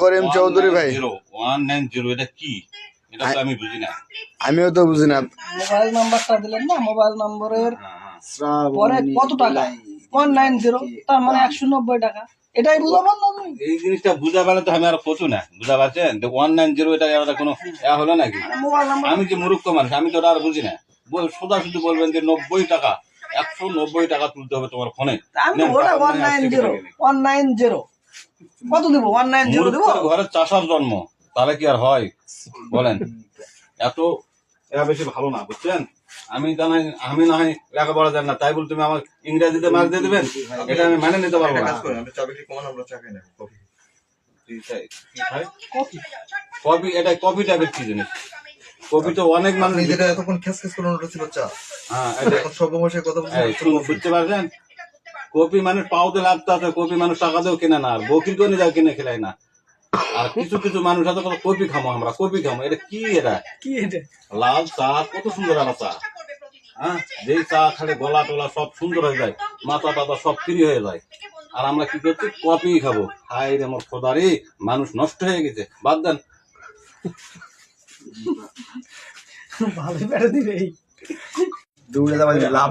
করিম চৌধুরী ভাই 190 এটা কি? এটা তো আমি বুঝি না। আমিও তো বুঝি না। মোবাইল নাম্বারটা দিলেন না, মোবাইল নম্বরের পরে কত টাকা 190, তার মানে 190 টাকা। এটাই বুঝাবেন না তুমি? এই জিনিসটা বুঝা পারলে তো আমি আর কচু না, বুঝা পারছেন? 190 এটা আলাদা কোনো হলো নাকি? মোবাইল নাম্বার আমি যে মূর্খ মানুষ, আমি তো ওটা আর বুঝি না। সোজা শুধু বলবেন যে 90 টাকা, 190 টাকা তুলতে হবে তোমার ফোনে। আমি ওটা 190 কত দিব? 190 দিব? ঘরে চাষার জন্ম, তাহলে কি আর হয় বলেন? এত বেশি ভালো না, বুঝছেন? আমি জানাই, আমি না হয় লেখাপড়া জানি না, তাই বলে তুমি আমার ইংরেজিতে মার্ক দিয়ে দেবেন, এটা আমি মানে নিতে পারবো না। কফি, এটা কফি টাইপের কি জিনিস? কফি তো অনেক মানুষ, বুঝতে পারছেন? কপি মানুষ পাওতে লাগতে আছে, কপি মানুষ টাকা দিয়েও কিনে না, আর বকির করে যাও কিনে খেলাই না। আর কিছু কিছু মানুষ আছে কপি খামো, আমরা কপি খামো। এটা কি? এটা কি? এটা লাল চা, কত সুন্দর একটা চা। হ্যাঁ, যেই চা খালে গলা টলা সব সুন্দর হয়ে যায়, মাথা টাথা সব ফ্রি হয়ে যায়। আর আমরা কি করছি? কপি খাবো। হাই রে মোর খোদারি, মানুষ নষ্ট হয়ে গেছে। বাদ দেন। ভালো বেড়ে দিবে। দৌড়ে যাওয়া লাভ